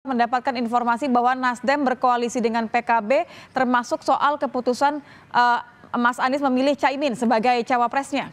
mendapatkan informasi bahwa Nasdem berkoalisi dengan PKB termasuk soal keputusan Mas Anies memilih Caimin sebagai cawapresnya.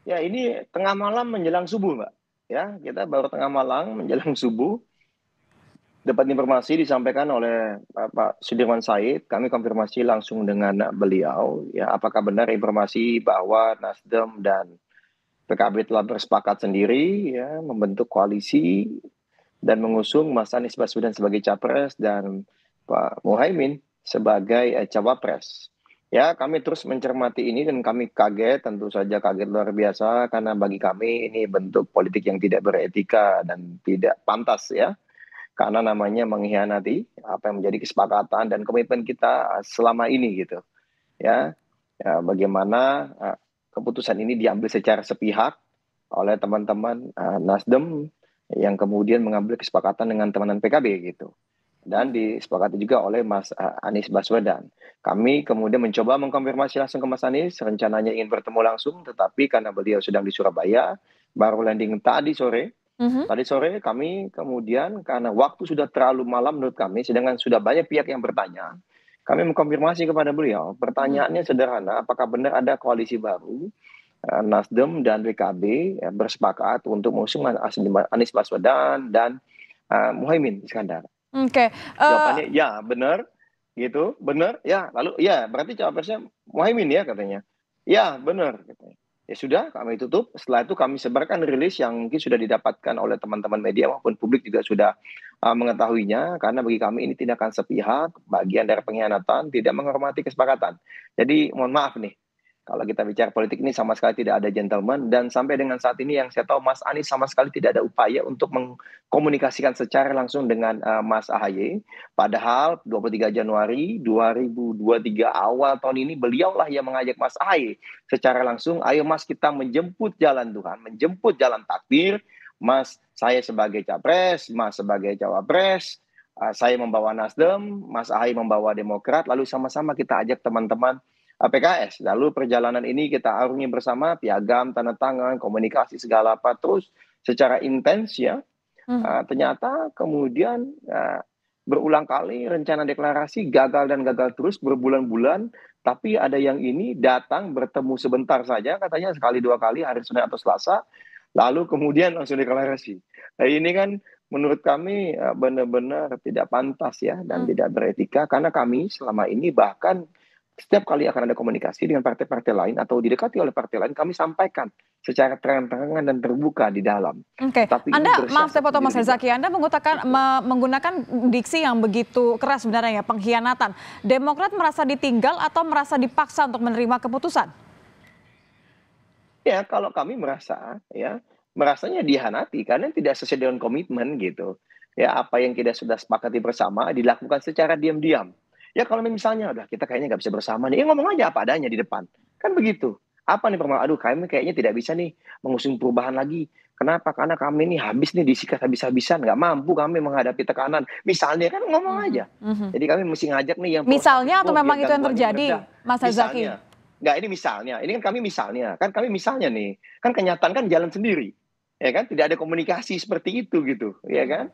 Ya, ini tengah malam menjelang subuh, Mbak. Ya, kita baru tengah malam menjelang subuh dapat informasi disampaikan oleh Pak Sudirman Said. Kami konfirmasi langsung dengan beliau. Ya, apakah benar informasi bahwa Nasdem dan PKB telah bersepakat sendiri ya membentuk koalisi dan mengusung Mas Anies Baswedan sebagai capres dan Pak Muhaimin sebagai cawapres. Ya, kami terus mencermati ini dan kami kaget, tentu saja kaget luar biasa karena bagi kami ini bentuk politik yang tidak beretika dan tidak pantas ya. Karena namanya mengkhianati apa yang menjadi kesepakatan dan komitmen kita selama ini gitu. Ya, ya bagaimana keputusan ini diambil secara sepihak oleh teman-teman Nasdem yang kemudian mengambil kesepakatan dengan teman-teman PKB gitu. Dan disepakati juga oleh Mas Anies Baswedan. Kami kemudian mencoba mengkonfirmasi langsung ke Mas Anies, rencananya ingin bertemu langsung, tetapi karena beliau sedang di Surabaya, baru landing tadi sore. Tadi sore kami kemudian karena waktu sudah terlalu malam menurut kami, sedangkan sudah banyak pihak yang bertanya, kami mengkonfirmasi kepada beliau. Pertanyaannya sederhana, apakah benar ada koalisi baru Nasdem dan PKB ya, bersepakat untuk mengusung Anies Baswedan dan Muhaimin Iskandar. Oke. Jawabannya ya benar, gitu, benar, ya. Lalu ya berarti cawapresnya Muhaimin ya katanya. Ya benar, katanya. Ya sudah, kami tutup. Setelah itu kami sebarkan rilis yang mungkin sudah didapatkan oleh teman-teman media maupun publik juga sudah mengetahuinya. Karena bagi kami ini tindakan sepihak, bagian dari pengkhianatan, tidak menghormati kesepakatan. Jadi mohon maaf nih. Kalau kita bicara politik ini sama sekali tidak ada gentleman dan sampai dengan saat ini yang saya tahu Mas Anies sama sekali tidak ada upaya untuk mengkomunikasikan secara langsung dengan Mas AHY. Padahal 23 Januari 2023 awal tahun ini beliaulah yang mengajak Mas AHY secara langsung, ayo Mas kita menjemput jalan Tuhan, menjemput jalan takdir. Mas saya sebagai capres, Mas sebagai cawapres, saya membawa Nasdem, Mas AHY membawa Demokrat, lalu sama-sama kita ajak teman-teman PKS. Lalu perjalanan ini kita arungi bersama, piagam, tanda tangan, komunikasi segala apa terus secara intens ya. Ternyata kemudian berulang kali rencana deklarasi gagal dan gagal terus berbulan-bulan. Tapi ada yang ini datang bertemu sebentar saja, katanya sekali dua kali hari Senin atau Selasa, lalu kemudian langsung deklarasi. Nah, ini kan menurut kami benar-benar tidak pantas ya dan tidak beretika karena kami selama ini bahkan setiap kali akan ada komunikasi dengan partai-partai lain atau didekati oleh partai lain, kami sampaikan secara terang-terangan dan terbuka di dalam. Oke, maaf saya potong Mas Herzaki, Anda menggunakan diksi yang begitu keras sebenarnya ya, pengkhianatan. Demokrat merasa ditinggal atau merasa dipaksa untuk menerima keputusan? Ya, kalau kami merasa, ya, merasanya dihianati karena tidak sesuai dengan komitmen gitu. Ya, apa yang kita sudah sepakati bersama dilakukan secara diam-diam. Ya kalau misalnya udah kita kayaknya nggak bisa bersama nih, ngomong aja apa adanya di depan. Kan begitu. Apa nih permasalahan? Aduh kami kayaknya tidak bisa nih mengusung perubahan lagi. Kenapa? Karena kami nih habis nih disikat habis-habisan, nggak mampu kami menghadapi tekanan. Misalnya kan ngomong aja. Jadi kami mesti ngajak nih yang misalnya atau memang itu yang terjadi, Mas Herzaki? Nggak, ini misalnya. Ini kan kami misalnya. Kan kami misalnya nih. Kan kenyataan kan jalan sendiri. Ya kan? Tidak ada komunikasi seperti itu gitu. Ya kan?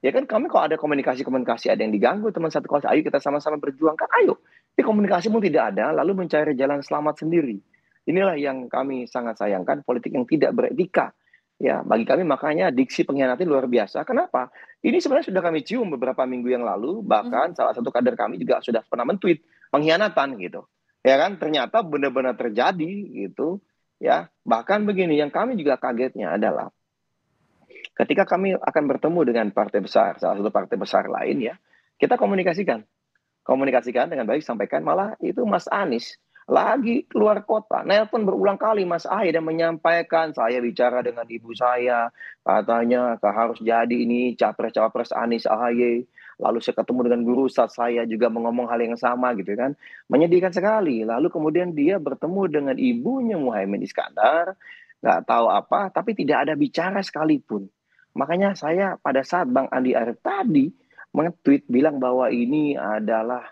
Ya kan kami kalau ada komunikasi ada yang diganggu teman satu kelas, ayo kita sama-sama berjuang kan ayo. Tapi komunikasi pun tidak ada, lalu mencari jalan selamat sendiri. Inilah yang kami sangat sayangkan, politik yang tidak beretika. Ya, bagi kami makanya diksi pengkhianatan luar biasa. Kenapa? Ini sebenarnya sudah kami cium beberapa minggu yang lalu, bahkan salah satu kader kami juga sudah pernah men-tweet pengkhianatan gitu. Ya kan, ternyata benar-benar terjadi gitu. Ya, bahkan begini, yang kami juga kagetnya adalah ketika kami akan bertemu dengan partai besar, salah satu partai besar lain ya, kita komunikasikan dengan baik, sampaikan malah itu Mas Anies lagi keluar kota, nelpon berulang kali Mas Ahy dan menyampaikan saya bicara dengan ibu saya, katanya harus jadi ini capres-cawapres Anies AHY. Lalu saya ketemu dengan guru Ustadz saya juga mengomong hal yang sama gitu kan. Menyedihkan sekali. Lalu kemudian dia bertemu dengan ibunya Muhaimin Iskandar, nggak tahu apa, tapi tidak ada bicara sekalipun. Makanya saya pada saat Bang Andi Arief tadi nge-tweet bilang bahwa ini adalah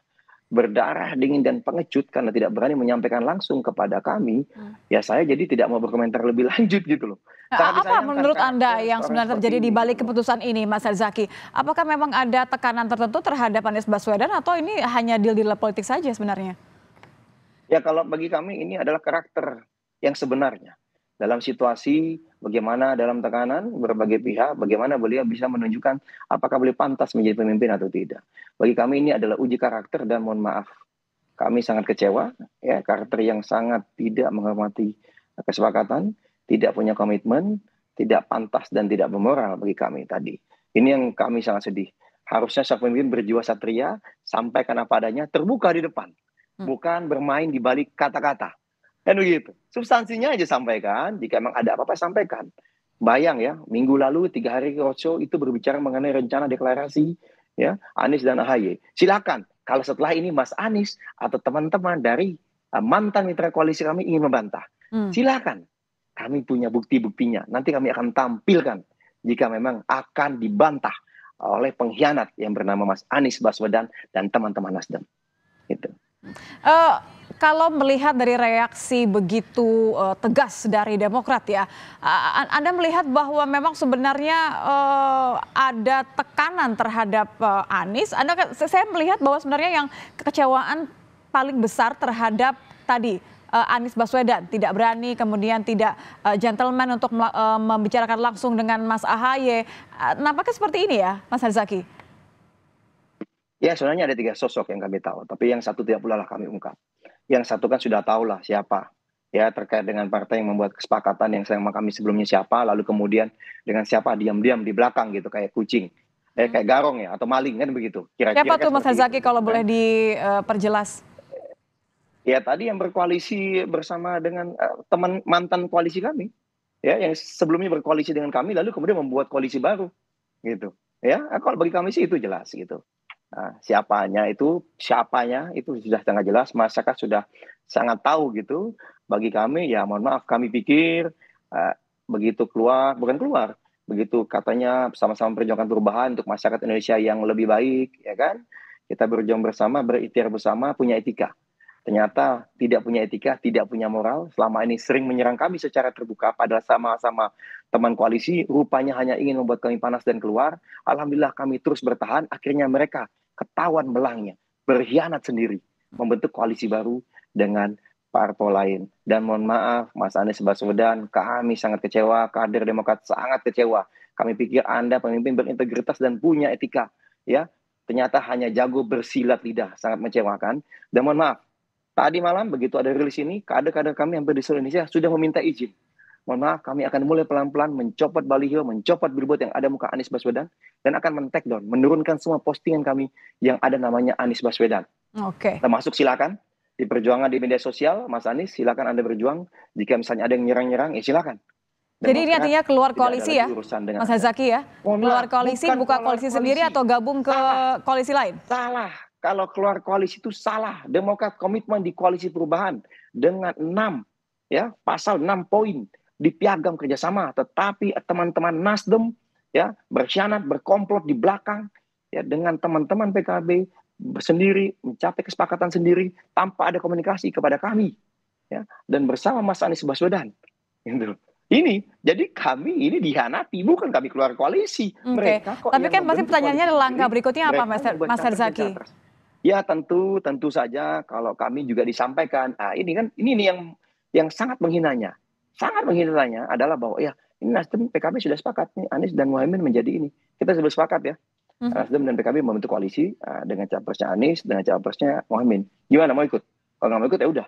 berdarah dingin dan pengecut karena tidak berani menyampaikan langsung kepada kami, ya saya jadi tidak mau berkomentar lebih lanjut gitu loh. Sangat Apa disayangkan menurut Anda karakter yang orang sebenarnya seperti terjadi di ini balik gitu loh. keputusan ini, Mas Herzaki? Apakah memang ada tekanan tertentu terhadap Anies Baswedan atau ini hanya deal-deal politik saja sebenarnya? Ya kalau bagi kami ini adalah karakter yang sebenarnya. Dalam situasi bagaimana dalam tekanan berbagai pihak, bagaimana beliau bisa menunjukkan apakah beliau pantas menjadi pemimpin atau tidak. Bagi kami ini adalah uji karakter dan mohon maaf, kami sangat kecewa, ya karakter yang sangat tidak menghormati kesepakatan, tidak punya komitmen, tidak pantas dan tidak bermoral bagi kami tadi. Ini yang kami sangat sedih. Harusnya sang pemimpin berjiwa satria, sampaikan apa adanya, terbuka di depan, bukan bermain di balik kata-kata. Kan begitu. Substansinya aja sampaikan, jika memang ada apa-apa sampaikan. Bayang ya, minggu lalu 3 hari roadshow itu berbicara mengenai rencana deklarasi ya Anies dan AHY. Silakan kalau setelah ini Mas Anies atau teman-teman dari mantan mitra koalisi kami ingin membantah. Silakan. Kami punya bukti-buktinya. Nanti kami akan tampilkan jika memang akan dibantah oleh pengkhianat yang bernama Mas Anies Baswedan dan teman-teman Nasdem. Gitu. Kalau melihat dari reaksi begitu tegas dari Demokrat ya, Anda melihat bahwa memang sebenarnya ada tekanan terhadap Anies. Saya melihat bahwa sebenarnya yang kekecewaan paling besar terhadap tadi Anies Baswedan tidak berani, kemudian tidak gentleman untuk membicarakan langsung dengan Mas AHY. Nampaknya seperti ini ya, Mas Herzaki? Ya sebenarnya ada 3 sosok yang kami tahu, tapi yang satu tidak pula lah kami ungkap. Yang satu kan sudah tahu lah siapa, ya terkait dengan partai yang membuat kesepakatan yang sama kami sebelumnya siapa, lalu kemudian dengan siapa diam-diam di belakang gitu kayak kucing, kayak garong ya atau maling kan begitu. Kira-kira Siapa kan tuh Mas seperti Herzaki itu, kalau kan? boleh diperjelas? Ya tadi yang berkoalisi bersama dengan teman mantan koalisi kami, ya yang sebelumnya berkoalisi dengan kami, lalu kemudian membuat koalisi baru, gitu. Ya kalau bagi kami sih itu jelas gitu. Nah, siapanya itu sudah sangat jelas, masyarakat sudah sangat tahu gitu. Bagi kami ya mohon maaf kami pikir begitu begitu katanya sama-sama memperjuangkan perubahan untuk masyarakat Indonesia yang lebih baik, ya kan? Kita berjuang bersama, berikhtiar bersama, punya etika. Ternyata tidak punya etika, tidak punya moral. Selama ini sering menyerang kami secara terbuka, padahal sama-sama teman koalisi, rupanya hanya ingin membuat kami panas dan keluar. Alhamdulillah kami terus bertahan, akhirnya mereka ketahuan belangnya, berkhianat sendiri, membentuk koalisi baru dengan parpol lain. Dan mohon maaf, Mas Anies Baswedan, kami sangat kecewa, kader Demokrat sangat kecewa. Kami pikir Anda pemimpin berintegritas dan punya etika, ya. Ternyata hanya jago bersilat lidah, sangat mengecewakan. Dan mohon maaf, tadi malam begitu ada rilis ini, kader-kader kami hampir di seluruh Indonesia sudah meminta izin. Mohon maaf, kami akan mulai pelan-pelan mencopot baliho, mencopot billboard yang ada muka Anies Baswedan, dan akan men-take down, menurunkan semua postingan kami yang ada namanya Anies Baswedan. Oke. Termasuk silakan di perjuangan di media sosial, Mas Anies, silakan Anda berjuang. Jika misalnya ada yang nyerang-nyerang, ya silakan. Jadi ini artinya keluar koalisi ya, Mas Mas Herzaki ya? Keluar koalisi, buka koalisi sendiri atau gabung ke koalisi lain? Salah. Kalau keluar koalisi itu salah. Demokrat komitmen di koalisi perubahan dengan 6 ya pasal 6 poin di piagam kerjasama, tetapi teman-teman Nasdem ya berkhianat, berkomplot di belakang ya dengan teman-teman PKB sendiri mencapai kesepakatan sendiri tanpa ada komunikasi kepada kami ya dan bersama Mas Anies Baswedan. Gitu. Ini jadi kami ini dihianati, bukan kami keluar koalisi. Mereka kok. Tapi kan pasti pertanyaannya langkah berikutnya apa, Mas Herzaki? Ya tentu saja kalau kami juga disampaikan. Nah, ini kan ini yang sangat menghinanya. Sangat menghinanya adalah bahwa ya ini Nasdem PKB sudah sepakat nih Anies dan Muhaimin menjadi ini. Kita sudah sepakat ya. Nasdem dan PKB membentuk koalisi dengan capresnya Anies, dengan capresnya Muhaimin. Gimana mau ikut? Kalau nggak mau ikut ya udah.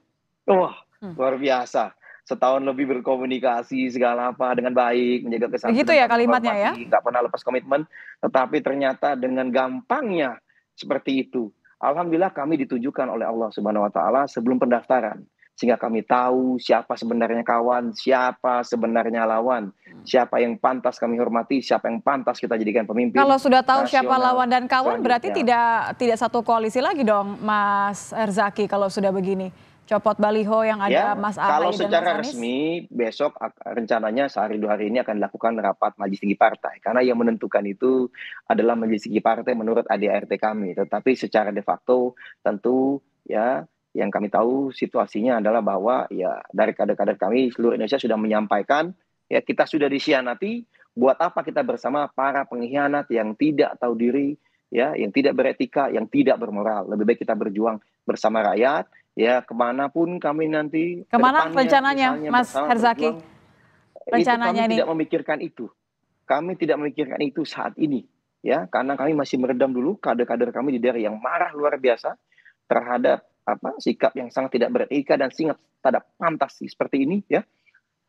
Wah, luar biasa. Setahun lebih berkomunikasi segala apa dengan baik, menjaga kesatuan. Begitu ya kalimatnya ya? Nggak pernah lepas komitmen, tetapi ternyata dengan gampangnya seperti itu. Alhamdulillah kami ditujukan oleh Allah Subhanahu wa taala sebelum pendaftaran. Sehingga kami tahu siapa sebenarnya kawan, siapa sebenarnya lawan, siapa yang pantas kami hormati, siapa yang pantas kita jadikan pemimpin. Kalau sudah tahu siapa lawan dan kawan berarti tidak satu koalisi lagi dong, Mas Herzaki kalau sudah begini. copot baliho yang ada Ya, Mas kalau Ahaye dan Mas secara Anies? resmi besok rencananya sehari 2 hari ini akan dilakukan rapat majelis tinggi partai. Karena yang menentukan itu adalah majelis tinggi partai menurut ADART kami. Tetapi secara de facto tentu ya yang kami tahu situasinya adalah bahwa ya dari kader-kader kami seluruh Indonesia sudah menyampaikan ya kita sudah dikhianati. Buat apa kita bersama para pengkhianat yang tidak tahu diri, ya, yang tidak beretika, yang tidak bermoral. Lebih baik kita berjuang bersama rakyat. Ya, kemanapun kami nanti ke Kemana depannya, rencananya, misalnya Mas bersama Herzaki? berjuang, itu kami Rencananya ini? tidak memikirkan itu. Kami tidak memikirkan itu saat ini, ya, karena kami masih meredam dulu kader-kader kami di daerah yang marah luar biasa terhadap sikap yang sangat tidak beretika dan sangat tidak pantas seperti ini, ya.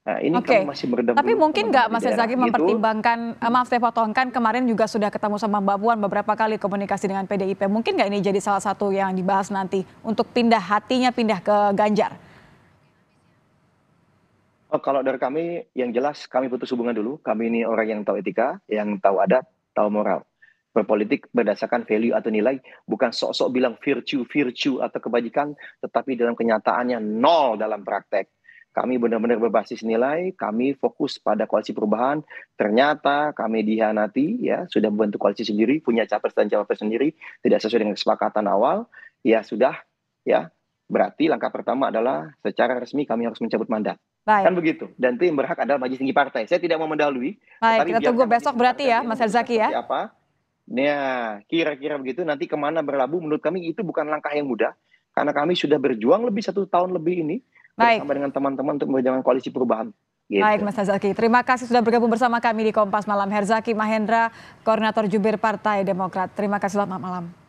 Nah, ini kami Oke, masih meredam tapi dulu mungkin teman-teman nggak di Mas daerah, Herzaki gitu. mempertimbangkan, maaf saya potongkan, kemarin juga sudah ketemu sama Mbak Puan beberapa kali komunikasi dengan PDIP. Mungkin nggak ini jadi salah satu yang dibahas nanti untuk pindah hatinya pindah ke Ganjar? Oh, kalau dari kami, yang jelas kami putus hubungan dulu. Kami ini orang yang tahu etika, yang tahu adat, tahu moral. Berpolitik berdasarkan value atau nilai, bukan sok-sok bilang virtue atau kebajikan, tetapi dalam kenyataannya nol dalam praktek. Kami benar-benar berbasis nilai, kami fokus pada koalisi perubahan. Ternyata kami dihianati, ya sudah membentuk koalisi sendiri, punya capres dan cawapres sendiri, tidak sesuai dengan kesepakatan awal. Ya sudah, ya berarti langkah pertama adalah secara resmi kami harus mencabut mandat. Baik, Kan begitu. Dan itu yang berhak adalah majelis tinggi partai. Saya tidak mau mendahului, baik, tetapi kita tunggu biarkan majelis besok tinggi berarti partai ya nanti Mas memutuskan Herzaki ya? seperti apa. Nah, kira-kira begitu. Nanti kemana berlabuh, menurut kami itu bukan langkah yang mudah. Karena kami sudah berjuang lebih 1 tahun lebih ini Baik, bersama dengan teman-teman untuk membangun koalisi perubahan. baik Gitu. Mas Herzaki. Terima kasih sudah bergabung bersama kami di Kompas Malam. Herzaki Mahendra, Koordinator Jubir Partai Demokrat. Terima kasih, selamat malam.